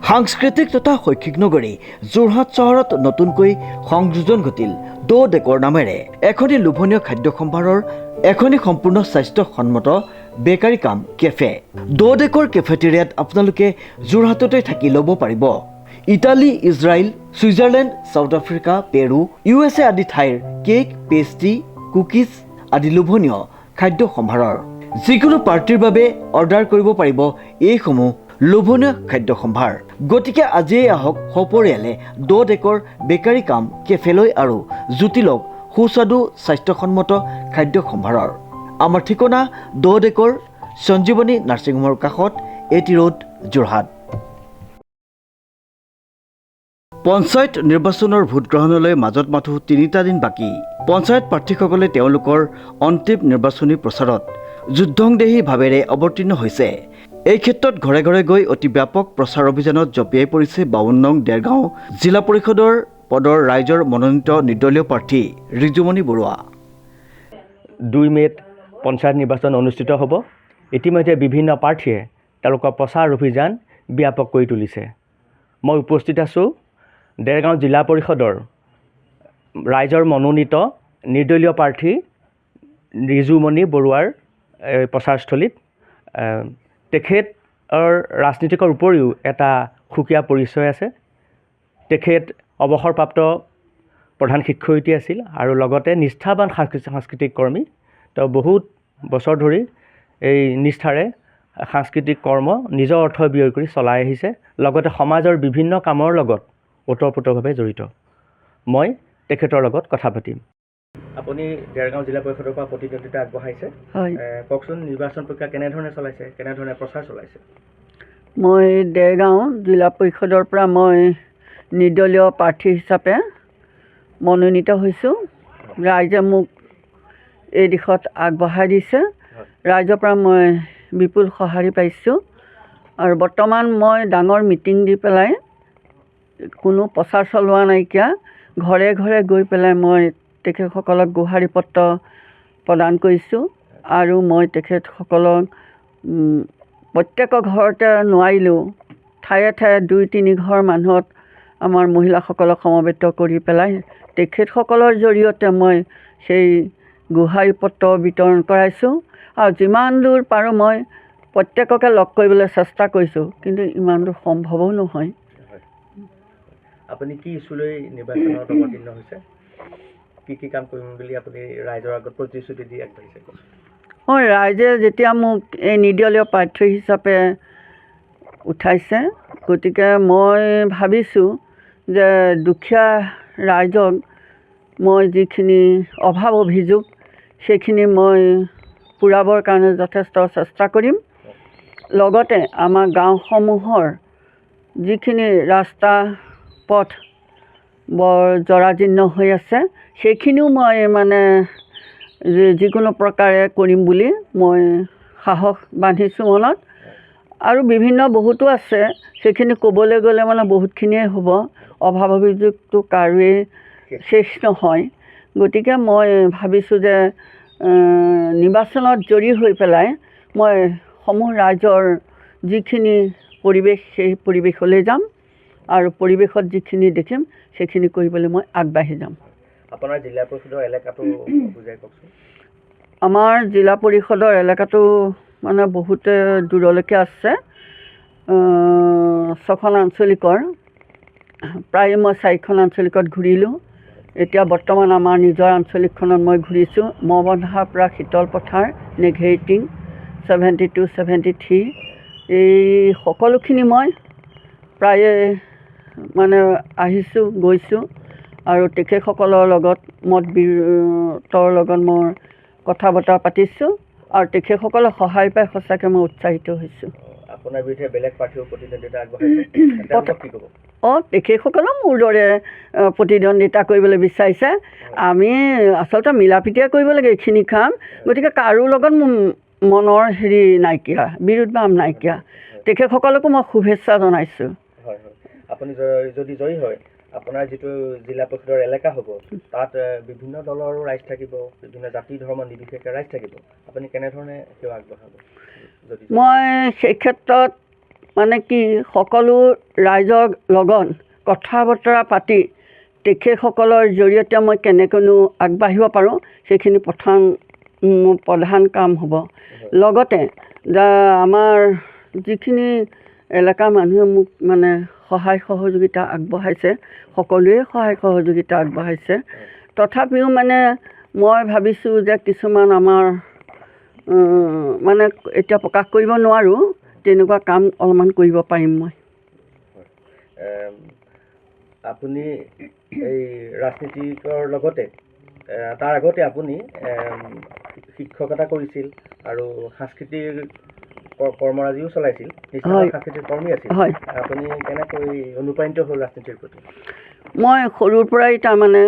সাংস্কৃতিক তথা শৈক্ষিক নগৰী যোৰহাট চহৰত নতুনকৈ সংযোজন ঘটিল দ ডেকৰ নামেৰে এখনি লোভনীয় খাদ্য সম্ভাৰৰ এখনি সম্পূৰ্ণ স্বাস্থ্যসন্মত বেকাৰী কাম কেফে। দ ডেকৰ কেফেটেৰিয়াত আপোনালোকে যোৰহাটতে থাকি ল'ব পাৰিব Italy, Israel, Switzerland, South Africa, Peru, USA আদি ঠাইৰ কেক, পেষ্ট্ৰি, কুকিজ আদি লোভনীয় খাদ্য সম্ভাৰৰ। যিকোনো পাৰ্টিৰ বাবে অৰ্ডাৰ কৰিব পাৰিব এইসমূহ লোভনীয় খাদ্য সম্ভাৰ। গতিকে আজিয়েই আহক সপৰিয়ালে দ ডেকৰ বেকাৰী কাম কেফেলৈ আৰু জুতি লওক সুস্বাদু স্বাস্থ্যসন্মত খাদ্য সম্ভাৰৰ। আমাৰ ঠিকনা দ ডেকৰ সঞ্জীৱনী নাৰ্ছিং হোমৰ কাষত এটি ৰোড, যোৰহাট। পঞ্চায়ত নিৰ্বাচনৰ ভোটগ্ৰহণলৈ মাজত মাথো 3টা দিন বাকী। পঞ্চায়ত প্ৰাৰ্থীসকলে তেওঁলোকৰ অন্তিম নিৰ্বাচনী প্ৰচাৰত যুদ্ধংদেহী ভাৱেৰে অৱতীৰ্ণ হৈছে। এই ক্ষেত্ৰত ঘৰে ঘৰে গৈ অতি ব্যাপক প্ৰচাৰ অভিযানত জঁপিয়াই পৰিছে 52 নং দেৰগাঁও জিলা পৰিষদৰ পদৰ ৰাইজৰ মনোনীত নিৰ্দলীয় প্ৰাৰ্থী ৰিজুমণি বৰুৱা। 2 মে'ত পঞ্চায়ত নিৰ্বাচন অনুষ্ঠিত হ'ব। ইতিমধ্যে বিভিন্ন প্ৰাৰ্থীয়ে তেওঁলোকৰ প্ৰচাৰ অভিযান ব্যাপক কৰি তুলিছে। মই উপস্থিত আছোঁ দেৰগাঁও জিলা পৰিষদৰ ৰাইজৰ মনোনীত নিৰ্দলীয় প্ৰাৰ্থী ৰিজুমণি বৰুৱাৰ প্ৰচাৰস্থলীত। তেখেতৰ ৰাজনীতিকৰ উপৰিও এটা সুকীয়া পৰিচয় আছে। তেখেত অৱসৰপ্ৰাপ্ত প্ৰধান শিক্ষয়িত্ৰী আছিল আৰু লগতে নিষ্ঠাবান সাংস্কৃতিক কৰ্মী। তেওঁ বহুত বছৰ ধৰি এই নিষ্ঠাৰে সাংস্কৃতিক কৰ্ম নিজৰ অৰ্থ ব্যয় কৰি চলাই আহিছে, লগতে সমাজৰ বিভিন্ন কামৰ লগত ওতঃপ্ৰোতভাৱে জড়িত। মই তেখেতৰ লগত কথা পাতিম। আপুনি দেৰগাঁও জিলা পৰিষদৰ পৰা প্ৰতিদ্বন্দ্বিতা আগবঢ়াইছে। কওকচোন নিৰ্বাচন প্ৰক্ৰিয়া কেনেধৰণে চলাইছে, কেনেধৰণে প্ৰচাৰ চলাইছে? মই দেৰগাঁও জিলা পৰিষদৰ পৰা মই নিৰ্দলীয় প্ৰাৰ্থী হিচাপে মনোনীত হৈছোঁ। ৰাইজে মোক এই দিশত আগবঢ়াই দিছে। ৰাইজৰ পৰা মই বিপুল সঁহাৰি পাইছোঁ আৰু বৰ্তমান মই ডাঙৰ মিটিং দি পেলাই কোনো প্ৰচাৰ চলোৱা নাইকিয়া ঘৰে ঘৰে গৈ পেলাই মই তেখেতসকলক গোহাৰি পত্ৰ প্ৰদান কৰিছোঁ আৰু মই তেখেতসকলক প্ৰত্যেকৰ ঘৰতে নোৱাৰিলেও ঠায়ে ঠায়ে 2-3 ঘৰ মানুহত আমাৰ মহিলাসকলক সমবেত কৰি পেলাই তেখেতসকলৰ জৰিয়তে মই সেই গোহাৰি পত্ৰ বিতৰণ কৰাইছোঁ আৰু যিমান দূৰ পাৰোঁ মই প্ৰত্যেককে লগ কৰিবলৈ চেষ্টা কৰিছোঁ, কিন্তু ইমান দূৰ সম্ভৱো নহয়। আপুনি কি ইছ্যুলৈ নিৰ্বাচনত অৱতীৰ্ণ হৈছে? কি কাম কৰিম বুলি আপুনি ৰাইজৰ আগত প্ৰতিশ্ৰুতি দি আগবাঢ়িছে? হয়, ৰাইজে যেতিয়া মোক এই নিৰ্দলীয় প্ৰাৰ্থী হিচাপে উঠাইছে, গতিকে মই ভাবিছোঁ যে দুখীয়া ৰাইজক মই যিখিনি অভাৱ অভিযোগ সেইখিনি মই পূৰাবৰ কাৰণে যথেষ্ট চেষ্টা কৰিম। লগতে আমাৰ গাঁওসমূহৰ যিখিনি ৰাস্তা পথ বৰ জৰাজীৰ্ণ হৈ আছে সেইখিনিও মই যিকোনো প্ৰকাৰে কৰিম বুলি মই সাহস বান্ধিছোঁ মনত। আৰু বিভিন্ন বহুতো আছে, সেইখিনি ক'বলৈ গ'লে বহুতখিনিয়ে হ'ব। অভাৱ অভিযোগটো কাৰোৱেই শেষ নহয়। গতিকে মই ভাবিছোঁ যে নিৰ্বাচনত জয়ী হৈ পেলাই মই সমূহ ৰাইজৰ যিখিনি পৰিৱেশ সেই পৰিৱেশলৈ যাম আৰু পৰিৱেশত যিখিনি দেখিম সেইখিনি কৰিবলৈ মই আগবাঢ়ি যাম। আপোনাৰ জিলা পৰিষদৰ এলেকাটো বুজাই কওকচোন। আমাৰ জিলা পৰিষদৰ এলেকাটো বহুতে দূৰলৈকে আছে। 6খন আঞ্চলিকৰ প্ৰায় মই 4খন আঞ্চলিকত ঘূৰিলোঁ। এতিয়া বৰ্তমান আমাৰ নিজৰ আঞ্চলিকখনত মই ঘূৰিছোঁ। মহবন্ধাৰ পৰা শীতল পথাৰ, নেঘেৰিটিং, 72-73 এই সকলোখিনি মই প্ৰায়ে আহিছোঁ, গৈছোঁ আৰু তেখেতসকলৰ লগত মত বিতৰ লগত মই কথা বতৰা পাতিছোঁ আৰু তেখেতসকলৰ সহায় পাই সঁচাকৈ মই উৎসাহিত হৈছোঁ। আপোনাৰ বিৰুদ্ধে বেলেগ প্ৰাৰ্থীও প্ৰতিদ্বন্দ্বিতা আগবঢ়াইছে, কি ক'ব? তেখেতসকলেও মোৰ দৰে প্ৰতিদ্বন্দ্বিতা কৰিবলৈ বিচাৰিছে। আমি আচলতে মিলা প্ৰীতিৰে কৰিব লাগে এইখিনি কাম। গতিকে কাৰোৰ লগত মোৰ মনৰ নাইকিয়া, বিৰোধ ভাৱ নাইকিয়া। তেখেতসকলকো মই শুভেচ্ছা জনাইছোঁ। হয়, আপুনি যদি জয়ী হয়, আপোনাৰ যিটো জিলা পৰিষদৰ এলেকা হ'ব তাত বিভিন্ন দলৰো ৰাইজ থাকিব, বিভিন্ন জাতি ধৰ্ম নিৰ্বিশেষে ৰাইজ থাকিব। আপুনি কেনেধৰণে সেৱা আগবঢ়াব? মই সেই ক্ষেত্ৰত মানে কি সকলো ৰাইজৰ লগত কথা বতৰা পাতি তেখেতসকলৰ জৰিয়তে মই কেনেকৈনো আগবাঢ়িব পাৰোঁ সেইখিনি প্ৰধান কাম হ'ব। লগতে আমাৰ যিখিনি এলেকাৰ মানুহে মোক মানে সহায় সহযোগিতা আগবঢ়াইছে, সকলোৱে সহায় সহযোগিতা আগবঢ়াইছে। তথাপিও মানে মই ভাবিছোঁ যে কিছুমান আমাৰ মানে এতিয়া প্ৰকাশ কৰিব নোৱাৰোঁ, তেনেকুৱা কাম অলপমান কৰিব পাৰিম মই। আপুনি এই ৰাজনীতিকৰ লগতে তাৰ আগতে আপুনি শিক্ষকতা কৰিছিল আৰু সাংস্কৃতিক কৰ্মৰাজিও চলাইছিল, সাংস্কৃতিক কৰ্মী আছিল। আপুনি কেনেকৈ অনুপ্ৰাণিত হ'ল ৰাজনীতিৰ প্ৰতি? মই সৰুৰ পৰাই তাৰমানে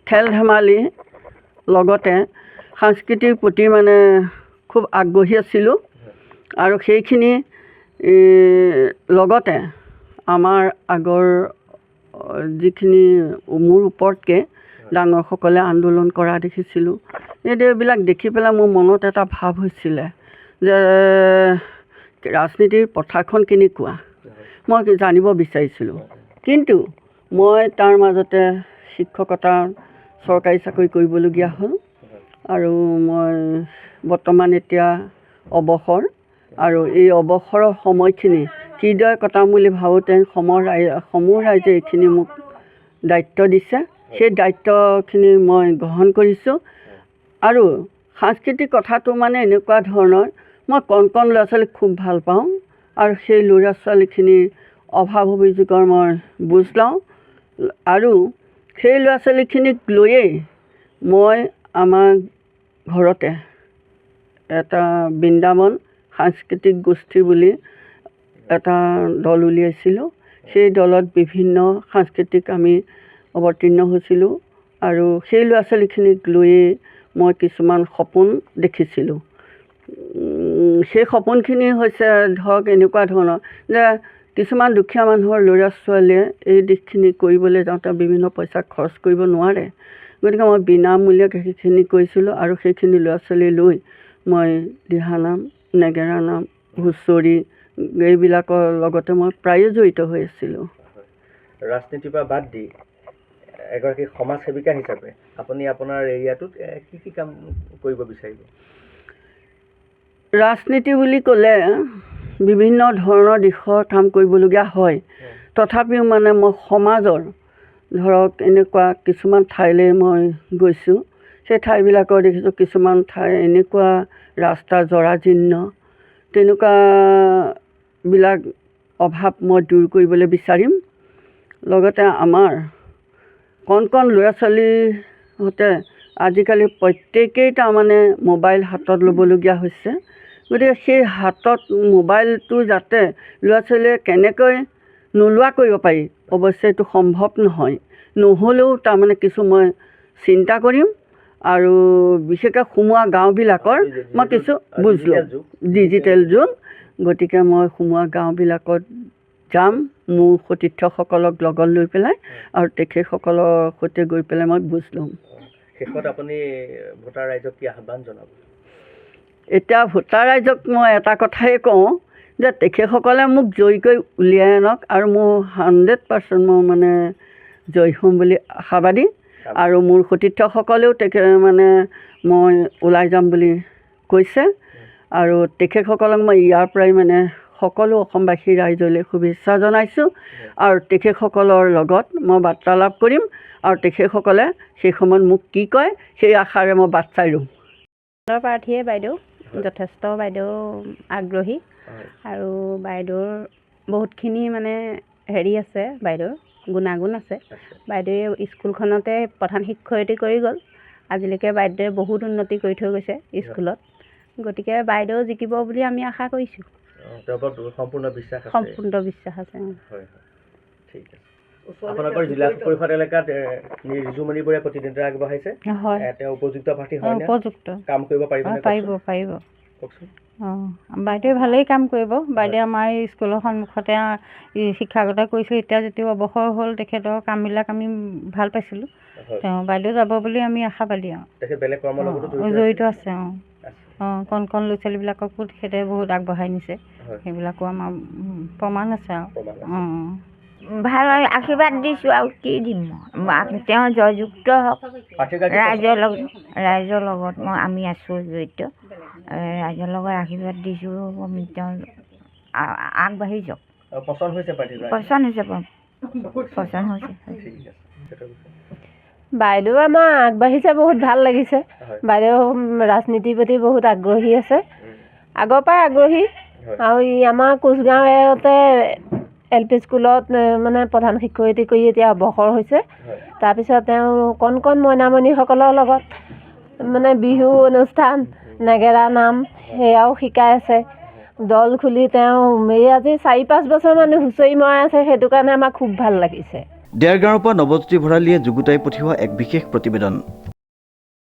খেল ধেমালি লগতে সাংস্কৃতিৰ প্ৰতি মানে খুব আগ্ৰহী আছিলোঁ আৰু সেইখিনি লগতে আমাৰ আগৰ যিখিনি মোৰ ওপৰতকৈ ডাঙৰসকলে আন্দোলন কৰা দেখিছিলোঁ। এইবিলাক দেখি পেলাই মোৰ মনত এটা ভাৱ হৈছিলে যে ৰাজনীতিৰ পথাৰখন কেনেকুৱা মই জানিব বিচাৰিছিলোঁ। কিন্তু মই তাৰ মাজতে শিক্ষকতা চৰকাৰী চাকৰি কৰিবলগীয়া হ'ল আৰু মই বৰ্তমান এতিয়া অৱসৰ, আৰু এই অৱসৰৰ সময়খিনি কিদৰে কটাম বুলি ভাবোঁতে সমূহ ৰাইজে এইখিনি মোক দায়িত্ব দিছে। সেই দায়িত্বখিনি মই গ্ৰহণ কৰিছোঁ। আৰু সাংস্কৃতিক কথাটো মানে এনেকুৱা ধৰণৰ, মই কণ ল'ৰা ছোৱালীক খুব ভাল পাওঁ আৰু সেই ল'ৰা ছোৱালীখিনিৰ অভাৱ অভিযোগৰ মই বুজ লওঁ আৰু সেই ল'ৰা ছোৱালীখিনিক লৈয়েই মই আমাৰ ঘৰতে এটা বৃন্দাবন সাংস্কৃতিক গোষ্ঠী বুলি এটা দল উলিয়াইছিলোঁ। সেই দলত বিভিন্ন সাংস্কৃতিক আমি অৱতীৰ্ণ হৈছিলোঁ আৰু সেই ল'ৰা ছোৱালীখিনিক লৈয়ে মই কিছুমান সপোন দেখিছিলোঁ। সেই সপোনখিনি হৈছে ধৰক এনেকুৱা ধৰণৰ যে কিছুমান দুখীয়া মানুহৰ ল'ৰা ছোৱালীয়ে এই দিশখিনি কৰিবলৈ যাওঁতে বিভিন্ন পইচা খৰচ কৰিব নোৱাৰে, গতিকে মই বিনামূলীয়াকৈ সেইখিনি কৰিছিলোঁ আৰু সেইখিনি ল'ৰা ছোৱালী লৈ মই দিহানাম, নেগেৰা নাম, হুঁচৰি এইবিলাকৰ লগতে মই প্ৰায়ে জড়িত হৈ আছিলোঁ। ৰাজনীতিৰ পৰা বাদ দি এগৰাকী সমাজ সেৱিকা হিচাপে আপুনি আপোনাৰ এৰিয়াটোত কি কাম কৰিব বিচাৰিব? ৰাজনীতি বুলি ক'লে বিভিন্ন ধৰণৰ দিশৰ কাম কৰিবলগীয়া হয়। তথাপিও মানে মই সমাজৰ ধৰক এনেকুৱা কিছুমান ঠাইলৈ মই গৈছোঁ, সেই ঠাইবিলাকৰ দেখিছোঁ কিছুমান ঠাই এনেকুৱা ৰাস্তা জৰাজীৰ্ণ, তেনেকুৱাবিলাক অভাৱ মই দূৰ কৰিবলৈ বিচাৰিম। লগতে আমাৰ কণ ল'ৰা ছোৱালীহঁতে আজিকালি প্ৰত্যেকেই তাৰমানে মোবাইল হাতত ল'বলগীয়া হৈছে। গতিকে সেই হাতত মোবাইলটো যাতে ল'ৰা ছোৱালীয়ে কেনেকৈ নোলোৱা কৰিব পাৰি, অৱশ্যে এইটো সম্ভৱ নহয়, নহ'লেও তাৰমানে কিছু মই চিন্তা কৰিম আৰু বিশেষকৈ সোমোৱা গাঁওবিলাকৰ মই কিছু বুজ ল'ম। ডিজিটেল যুগ, গতিকে মই সোমোৱা গাঁওবিলাকত যাম মোৰ সতীৰ্থসকলক লগত লৈ পেলাই আৰু তেখেতসকলৰ সৈতে গৈ পেলাই মই বুজ ল'ম। শেষত আপুনি ভোটাৰ ৰাইজক কি আহ্বান জনাব? এতিয়া ভোটাৰ ৰাইজক মই এটা কথাই কওঁ যে তেখেতসকলে মোক জয়ী কৰি উলিয়াই আনক আৰু মোৰ 100% মই মানে জয়ী হ'ম বুলি আশাবাদী। আৰু মোৰ সতীৰ্থসকলেও মানে মই ওলাই যাম বুলি কৈছে আৰু তেখেতসকলক মই ইয়াৰ পৰাই মানে সকলো অসমবাসী ৰাইজলৈ শুভেচ্ছা জনাইছোঁ আৰু তেখেতসকলৰ লগত মই বাৰ্তালাপ কৰিম আৰু তেখেতসকলে সেই সময়ত মোক কি কয় সেই আশাৰে মই বাট চাই ৰ'ম। প্ৰাৰ্থীয়ে বাইদেউ যথেষ্ট বাইদেউ আগ্ৰহী আৰু বাইদেউৰ বহুতখিনি মানে হেৰি আছে, বাইদেউৰ গুণাগুণ আছে। বাইদেৱে স্কুলখনতে প্ৰধান শিক্ষয়িত্ৰী কৰি গ'ল, আজিলৈকে বাইদেৱে বহুত উন্নতি কৰি থৈ গৈছে স্কুলত। গতিকে বাইদেউ জিকিব বুলি আমি আশা কৰিছোঁ। সম্পূৰ্ণ বিশ্বাস আছে। সম্পূৰ্ণ বিশ্বাস আছে। হয়, ঠিক আছে। আপোনালোকৰ জিলা পৰিষদ এলেকাত ৰিজুমণি বৰুৱাই প্ৰতিনিধিত্ব আগবঢ়াইছে। হয়, তেওঁ উপযুক্ত প্ৰাৰ্থী হয়, উপযুক্ত কাম কৰিব পাৰিব। পাৰিব। বাইদেৱে ভালেই কাম কৰিব। বাইদেৱে আমাৰ স্কুলৰ সন্মুখতে শিক্ষাগত কৰিছিল, এতিয়া যেতিয়া অৱসৰ হ'ল তেখেতৰ কামবিলাক আমি ভাল পাইছিলোঁ। তেওঁ বাইদেউ যাব বুলি আমি আশাবাদী আৰু বেলেগ কৰ্মৰ লগতো জড়িত আছে। কণ কণ ল'ৰা ছোৱালীবিলাককো তেখেতে বহুত আগবঢ়াই নিছে সেইবিলাকো আমাৰ প্ৰমাণ আছে আৰু ভাল আশীৰ্বাদ দিছোঁ আৰু কি দিম মই তেওঁ জয়যুক্ত হওক ৰাইজৰ লগত আমি আছোঁ জড়িত ৰাইজৰ লগত আশীৰ্বাদ দিছোঁ তেওঁ আগবাঢ়ি যাওক পচন্দ হৈছে বাইদেউ আমাৰ আগবাঢ়িছে বহুত ভাল লাগিছে বাইদেউ ৰাজনীতিৰ প্ৰতি বহুত আগ্ৰহী আছে আগৰ পৰাই আগ্ৰহী আৰু আমাৰ কোচগাঁৱতে LP স্কুলত মানে প্ৰধান শিক্ষয়িত্ৰী কৰি এতিয়া অৱসৰ হৈছে তাৰপিছত তেওঁ কণ কণ মইনামণিসকলৰ লগত মানে বিহু অনুষ্ঠান নেগেৰা নাম সেয়াও শিকাই আছে দল খুলি তেওঁ এই আজি 4-5 বছৰ মানে হুঁচৰি মৰাই আছে সেইটো কাৰণে আমাৰ খুব ভাল লাগিছে দেৰগাঁৱৰ পৰা নৱজ্যোতি ভৰালীয়ে যুগুতাই পঠিওৱা এক বিশেষ প্ৰতিবেদন